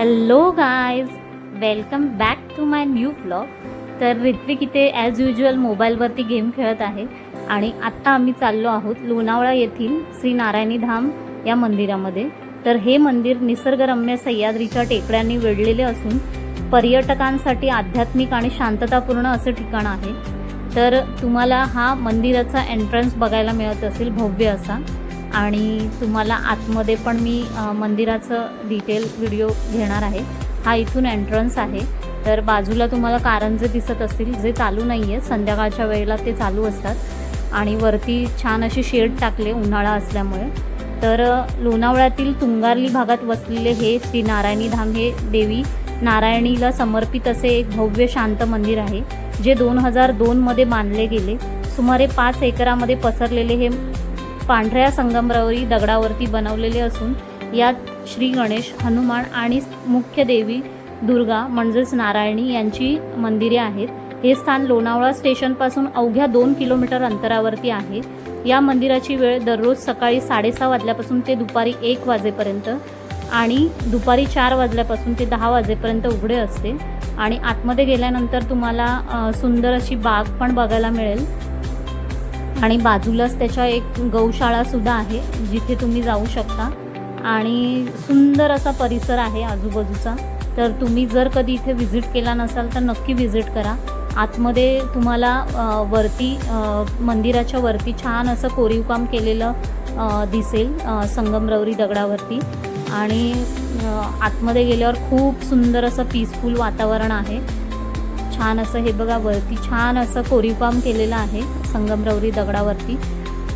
Hello guys, welcome back to my new vlog. तर ऋत्विक इथे as usual मोबाईलवरती game खेळत आहे आणि आत्ता आम्ही चाललो आहोत लोणावळा येथील श्री नारायणी धाम या मंदिरामध्ये. तर हे मंदिर निसर्गरम्य सह्याद्रीच्या टेकड्यांनी वेढलेले असून पर्यटकांसाठी आध्यात्मिक आणि शांततापूर्ण असे ठिकाण आहे. तर तुम्हाला हा मंदिराचा एंट्रन्स बघायला मिळत असेल, भव्य असा. आणि तुम्हाला आतमध्ये पण मी मंदिराचं डिटेल व्हिडिओ घेणार आहे. हा इथून एंट्रन्स आहे. तर बाजूला तुम्हाला कारंजे दिसत असतील, जे चालू नाही आहे, संध्याकाळच्या वेळेला ते चालू असतात. आणि वरती छान अशी शेड टाकले उन्हाळा असल्यामुळे. तर लोणावळ्यातील तुंगारली भागात वसलेले हे श्री नारायणी धाम हे देवी नारायणीला समर्पित असे एक भव्य शांत मंदिर आहे, जे 2002मध्ये बांधले गेले. सुमारे 5 एकरामध्ये पसरलेले हे पांढऱ्या संगमरवरी दगडावरती बनवलेले असून यात श्री गणेश, हनुमान आणि मुख्य देवी दुर्गा म्हणजेच नारायणी यांची मंदिरे आहेत. हे स्थान लोणावळा स्टेशनपासून अवघ्या 2 किलोमीटर अंतरावरती आहे. या मंदिराची वेळ दररोज सकाळी 6:30 वाजल्यापासून ते दुपारी 1 वाजेपर्यंत आणि दुपारी 4 वाजल्यापासून ते 10 वाजेपर्यंत उघडे असते. आणि आतमध्ये गेल्यानंतर तुम्हाला सुंदर अशी बाग पण बघायला मिळेल. आणि बाजूलाच त्याच्या एक गौशाळासुद्धा आहे, जिथे तुम्ही जाऊ शकता. आणि सुंदर असा परिसर आहे आजूबाजूचा. तर तुम्ही जर कधी इथे व्हिजिट केला नसाल तर नक्की व्हिजिट करा. आतमध्ये तुम्हाला वरती मंदिराच्या वरती छान असं कोरीवकाम केलेलं दिसेल संगमरवरी दगडावरती. आणि आतमध्ये गेल्यावर खूप सुंदर असं पीसफुल वातावरण आहे. छान असं हे बघा, वरती छान असं कोरीवकाम केलेलं आहे संगमरवरी दगडावरती.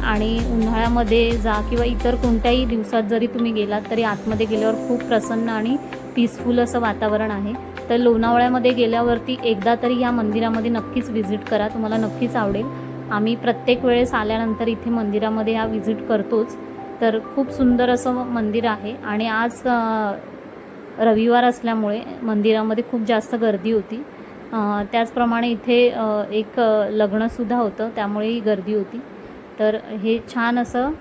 आणि उन्हाळ्यामध्ये जा किंवा इतर कोणत्याही दिवसात जरी तुम्ही गेलात तरी आतमध्ये गेल्यावर खूप प्रसन्न आणि पीसफुल असं वातावरण आहे. तर लोणावळ्यामध्ये गेल्यावरती एकदा तरी या मंदिरामध्ये नक्कीच व्हिजिट करा, तुम्हाला नक्कीच आवडेल. आम्ही प्रत्येक वेळेस आल्यानंतर इथे मंदिरामध्ये हा व्हिजिट करतोच. तर खूप सुंदर असं मंदिर आहे. आणि आज रविवार असल्यामुळे मंदिरामध्ये खूप जास्त गर्दी होती. त्याचप्रमाणे इथे एक लग्नसुद्धा होतं, त्यामुळेही गर्दी होती. तर हे छान असं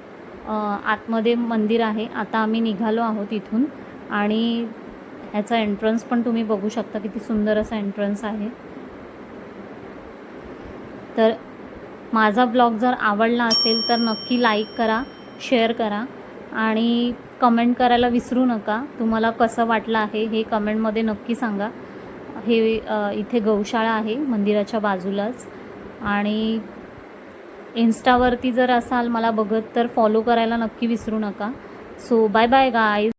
आतमध्ये मंदिर आहे. आता आम्ही निघालो आहोत इथून. आणि ह्याचा एंट्रन्स पण तुम्ही बघू शकता, किती सुंदर असा एंट्रन्स आहे. तर माझा ब्लॉग जर आवडला असेल तर नक्की लाईक करा, शेअर करा आणि कमेंट करायला विसरू नका. तुम्हाला कसं वाटलं आहे हे कमेंटमध्ये नक्की सांगा. हे इथे गौशाळा आहे मंदिराच्या बाजूलाच. आणि इन्स्टावरती जर असाल मला बघत तर फॉलो करायला नक्की विसरू नका. So bye bye guys.